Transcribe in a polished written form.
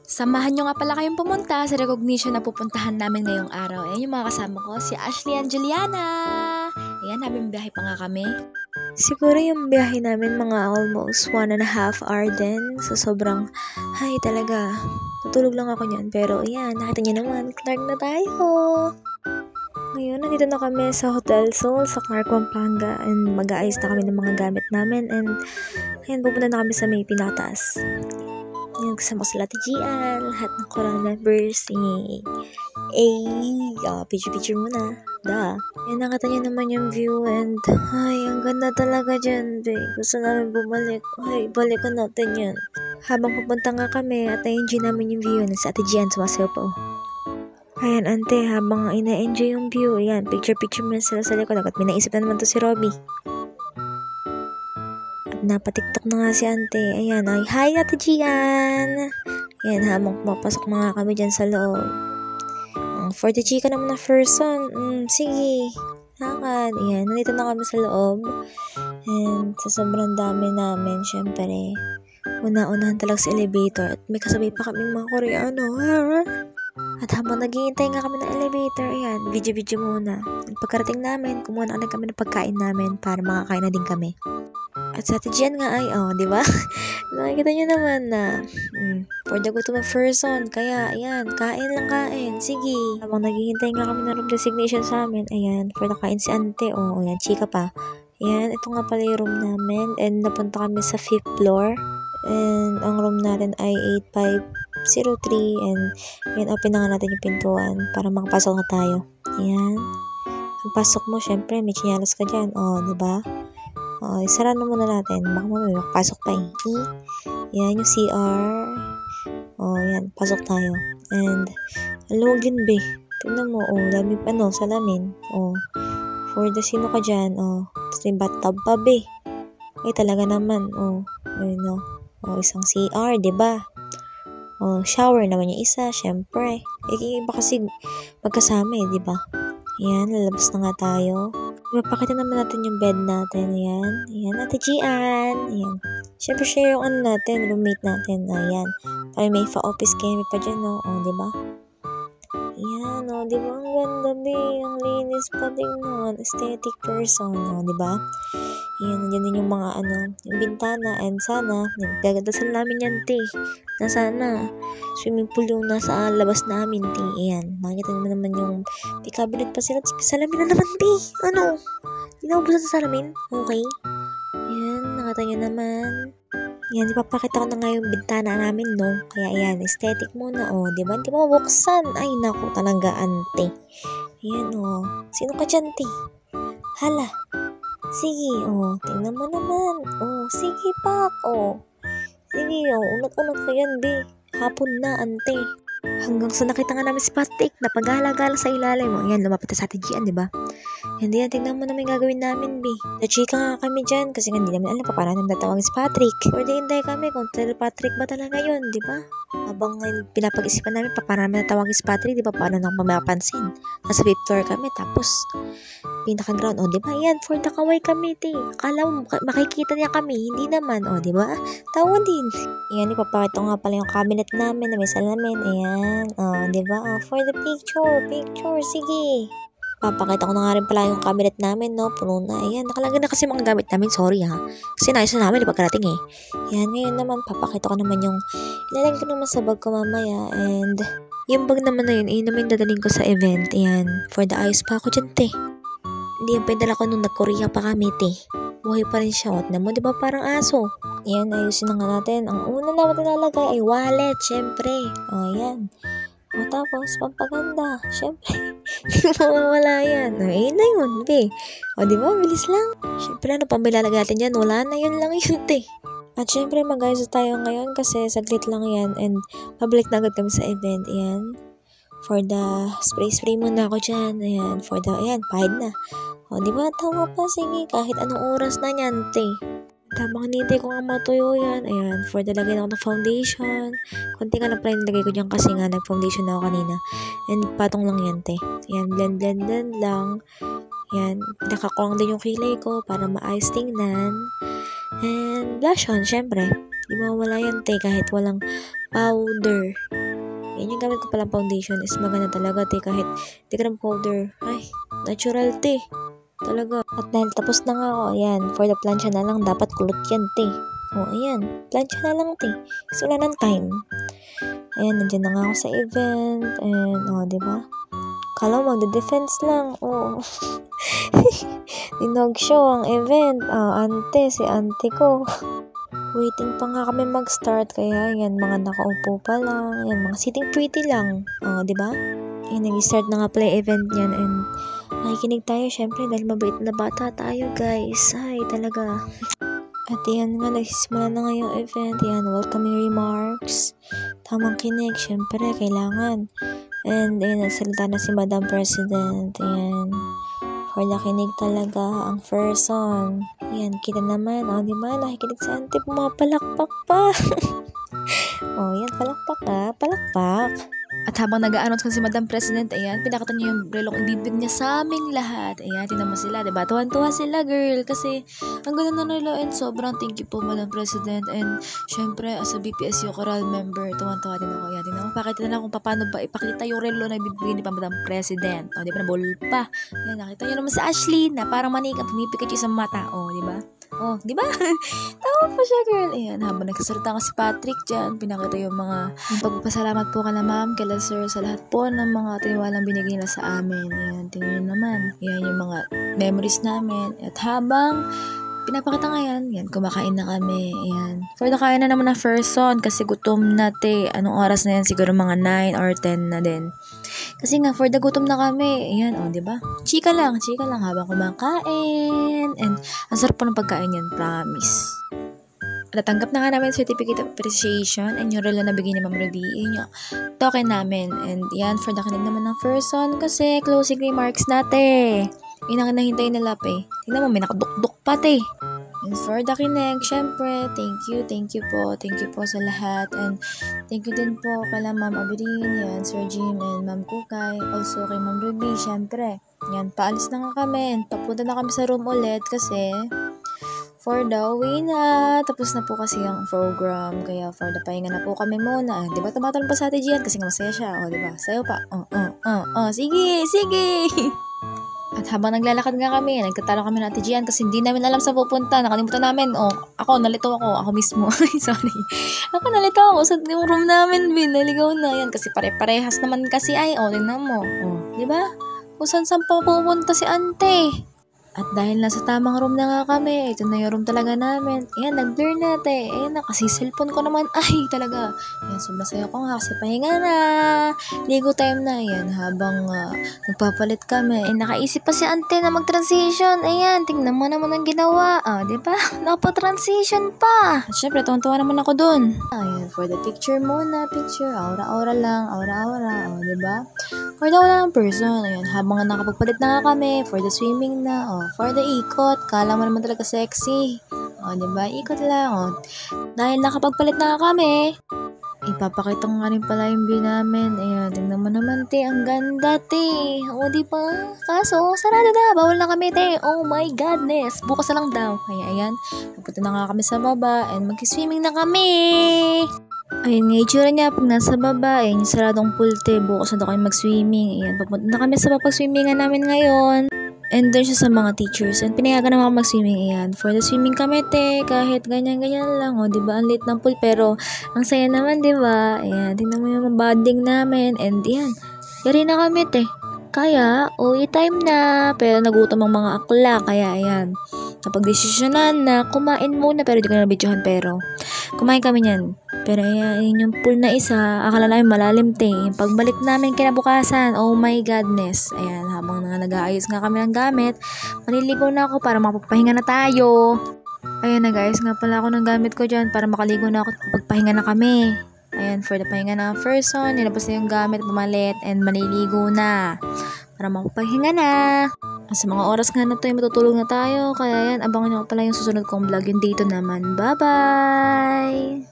Samahan nyo nga pala kayong pumunta sa recognition na pupuntahan namin ngayong araw. Ayan yung mga kasama ko, si Ashley and Juliana. Ayan, habang biyahe pa nga kami. Siguro yung biyahe namin mga almost 1.5 hour din. So sobrang, talaga. Tutulog lang ako niyan. Pero ayan, nakita niyo naman, Clark na tayo. Ngayon, nandito na kami sa Hotel Seoul sa Clark, Pampanga. And mag-aayos na kami ng mga gamit namin. And ayan, pupunta na kami sa may pinakataas. Yan, kasama ko sila Ate Gian, lahat ng Coral members. Picture muna. Yan, nakita niyo naman yung view and ang ganda talaga dyan, babe. Gusto namin bumalik. Balikan natin yan. Habang pupunta nga kami at na-enjoy namin yung view, sa Ate Gian sumasayaw po. Ayan, ante, habang ina-enjoy yung view, ayan, picture muna sila sa likod. At may naisip na naman to si Robby. Napatiktok na nga si ante. Ayan, hi Ate Gian! Ayan, habang pumapasok na nga kami dyan sa loob. For the chika naman na person, sige, lakad. Ayan, nandito na kami sa loob. And sa sobrang dami namin, syempre, una-unahan talaga sa elevator. At may kasabay pa kaming mga Koreano. At habang naghihintay nga kami ng elevator, ayan, video muna. At pagkarating namin, kumuha na kami ng pagkain namin para makakain na din kami. At sa Ate Gian nga di ba? Nakikita nyo naman na for the gutom of person. Kaya, ayan, kain lang kain. Sige. Habang naghihintay nga kami ng room designation sa amin, ayan, for the kain si ante. Ayan, chika pa. Ayan, ito nga pala yung room namin. And napunta kami sa 5th floor. And ang room natin ay 8503. And ayan, open na nga natin yung pintuan para makapasok na tayo. Ayan. Pagpasok mo, syempre, may chinelas ka dyan. Di ba? Isara na muna natin. Baka mamaya makapasok pa Yan yung CR. Yan. Pasok tayo. And, aluwag din be. Tignan mo, dami salamin. For the sino ka dyan, tapos yung bathtub pa be. Talaga naman, ayun isang CR, diba? Shower naman yung isa, syempre. Iba kasi magkasama diba? Yan, lalabas na nga tayo. Mapakita naman natin yung bed natin. Ayan, Ate Gian. Ayan. Siyempre siya yung natin, roommate natin. Ayan. Para may office kami pa dyan, diba? Ayan, diba? Ang ganda, be. Ang linis pa din, aesthetic person, diba? Ayan, nandiyan din yung mga, yung bintana. And sana, gagadasan namin yan, na sana, swimming pool yung nasa labas namin, Ayan, makikita naman yung cabinet pa sila. Salamin na naman, Hindi na ubusan sa salamin. Okay. Ayan, nakita nyo naman. Ayan, ipapakita ko na nga yung bintana namin, Kaya, ayan, aesthetic muna, diba? Hindi mo mabuksan. Ay, naku, talaga, ante. Ayan, Sino ka dyan, Hala. Sige, tingnan mo naman. Sige, pak, Sige, unat-unat ka yan, be. Hapon na, ante. Hanggang sa nakita nga namin si Patrick na pag-gala sa ilalim. Ayan, lumapit sa Ate Gian, diba? Hindi na, tingnan mo naman yung gagawin namin, be. Na-chika nga kami dyan kasi hindi namin alam pa paano namin tatawagin si Patrick. Or hintay kami kung Patrick ba talaga yun, diba? Habang pinapag-isipan namin paano namin natawagin si Patrick, diba? Paano nang mamapansin. Nasa 5th floor kami, tapos pinaka-ground, diba? Ayan, for the kaway kami, Akala mo, makikita niya kami. Hindi naman, diba? Tawa din. Ayan, ipapakita nga pala yung cabinet namin na may salamin. Ayan, diba? For the picture, sige. Papakita ko na nga rin pala yung cabinet namin, puno na. Ayan, nakalagay na kasi mga gamit namin. Sorry, kasi naayos na namin pagkarating, Ayan, ngayon naman, papakita ko naman yung ilalagay ko naman sa bag ko mamaya. And yung bag naman na yun, naman dadaling ko sa event. Ayan, for the ayos pa ako dyan, Hindi yung pinadala ko nung nag-Korea pa kami, Buhay pa rin siya. Tignan mo, diba parang aso? Ayan, ayusin na nga natin. Ang una naman nilalagay ay wallet, syempre. Ayan. Tapos, pampaganda. Syempre, hindi mawawala yan. Na yun, be. Diba? Bilis lang. Syempre, pambilalagay natin dyan? Wala na, yun lang yun, At syempre, mag-ayos tayo ngayon kasi saglit lang yan. And, pabalik na agad kami sa event. Ayan. For the spray muna ako dyan. Ayan. For the, pahid na. Diba? Tawa pa. Sige, kahit anong oras na yan, Tamang hinintay ko nga matuyo yan. Ayan, for the lagay na ako ng foundation. Kunti nga lang pala yung lagay ko dyan kasi nga nag-foundation na ako kanina. And patong lang yan, Ayan, blend lang. Ayan, nakakulang din yung kilay ko para maayos tingnan. And blush on, syempre. Di mawala yan, kahit walang powder. Yan yung gamit ko palang foundation is maganda talaga, te. Kahit di ka ng powder. Ay, natural, te. Talaga. At dahil tapos na nga ako, ayan, for the plancha na lang, dapat kulot yan, te. O, ayan, plancha na lang, te. Kasi wala ng time. Ayan, nandiyan na nga ako sa event. And, diba? Kala mo, magde-defense lang. Oo. Dinog-show ang event. Si ante ko. Waiting pa nga kami mag-start. Kaya, yan, mga nakaupo pa lang. Yan, mga sitting pretty lang. Diba? Ayan, nag-start na nga pala yung event niyan. And, nakikinig tayo, syempre, dahil mabait na bata tayo, guys. Ay, talaga. At yan nga, nagsisimula na nga yung event. Yan, welcoming remarks. Tamang kinig, syempre, kailangan. And, ayun, nagsalita na si Madam President. Ayan. For the kinig talaga, ang first song. Ayan, kita naman. Diba? Nakikinig sa ante, pumapalakpak pa. Yan, palakpak palakpak. At habang nag-a-announce kasi si Madam President, ayan, pinakita niya yung relong ibibig niya sa aming lahat. Ayan, tingnan mo sila, diba? Tuwan-tuwa sila, girl. Kasi, ang ganda ng relo and sobrang thank you po, Madam President. And, syempre, as a BPSU Coral member, tuwan-tuwa din ako. Ayan, tingnan mo, pakita na lang kung paano ba ipakita yung relo na ibibigay ni Madam President. Di ba, nabol pa. Ayan, nakita niyo naman si Ashley na parang manika, pumipikit yung sa mata. Di ba? Di ba? Tama pa siya, girl. Ayan, habang nagsasalita ko si Patrick dyan, pinakita yung mga pagpapasalamat po kala ma'am, kala sir, sa lahat po ng mga tiwalang binigay nila sa amin. Ayan, tingnan naman. Ayan yung mga memories namin. At habang pinapakita nga yan, kumakain na kami. Ayan. For the kain na naman na first son, kasi gutom na, te. Anong oras na yan? Siguro mga 9 or 10 na din. Kasi nga, for the gutom na kami. Ayan, diba? Chika lang habang kumakain. And, ang sarap po ng pagkain yan, promise. Natanggap na nga namin certificate of appreciation and yung relo na bigay ni Ma'am Ruby, yun yung token namin. And yan, for the kinig naman ng first son, kasi closing remarks natin. Yun ang nahintay nila, pe. Tingnan mo, may nakadukduk pa, te. And for the kinig, syempre, thank you po sa lahat. And thank you din po kala Ma'am Abeline, yan, Sir Jim, and Ma'am Kukay. Also kay Ma'am Ruby, syempre. Yan, paalis na nga kami. And papunta na kami sa room ulit kasi for the uwi na. Tapos na po kasi yung program. Kaya for the pahinga na po kami muna. Diba tumatalon pa sa atin Gian kasi nga masaya siya. Diba? Sayo pa. Sige. At habang naglalakad nga kami, nagkatalo kami ng Ate Gian kasi hindi namin alam sa pupunta. Nakalimutan namin. Nalito ako mismo. Sorry. Nalito ako sa yung room namin. Naligaw na yan kasi pare-parehas naman kasi tingnan mo. Diba? Kung saan pa pupunta si ante. At dahil nasa tamang room na nga kami, ito na yung room talaga namin. Ayan, nag-blur natin. Ayan na, kasi cellphone ko naman. Talaga. Ayan, sumasaya ko nga kasi pahinga na. Ligo time na. Ayan, habang nagpapalit kami. Nakaisip pa si ante na mag-transition. Ayan, tingnan mo naman ang ginawa. Diba? Nakapa-transition pa. At syempre, tuwan-tuwa naman ako dun. Ayan, for the picture muna. Picture, aura-aura lang. Aura-aura. Diba? For the walang person. Ayan, habang nakapagpalit na nga kami. For the swimming na. For the ikot, kala mo naman talaga sexy. Diba? Ikot lang. Dahil nakapagpalit na kami, ipapakita ko nga rin pala yung view namin. Ayan, tingnan mo naman, te. Ang ganda, te. Diba? Kaso, sarado na. Bawal na kami, te. Oh my godness. Bukas na lang daw. Kaya, ayan. Napunta na nga kami sa baba and mag-swimming na kami. Ayun nga, itsura niya pag nasa baba. Ayan, yung saradong pool, te. Bukas na daw kami mag-swimming. Ayan, papunta na kami sa pag-swimming namin ngayon. And doon siya sa mga teachers. And pinayagan naman ako mag-swimming. Ayan. For the swimming kami, te. Kahit ganyan-ganyan lang. Diba? Ang lit ng pool. Pero, ang saya naman, diba? Ayan. Tingnan mo yung bonding namin. And, yan. Yari na kami, te. Kaya, uwi time na. Pero, nagutom ang mga akla. Kaya, ayan. Napag-desisyonan na kumain muna. Pero, di ko na nabidyohan. Pero, kumain kami niyan. Pero, ayan, yung pool na isa. Akala namin malalim, te. Pagbalik namin kinabukasan. Oh my godness. Ayan. Habang nag-aayos nga kami ng gamit, maliligo na ako para makapapahinga na tayo. Ayan, nag-aayos nga pala ako ng gamit ko dyan para makaligo na ako at pagpahinga na kami. Ayan, for the pahinga na first one, nilabas na yung gamit, pumalit, and maliligo na para makapahinga na. Sa mga oras nga na to, matutulog na tayo. Kaya yan, abangan nyo pala yung susunod kong vlog, yung dito naman. Bye-bye!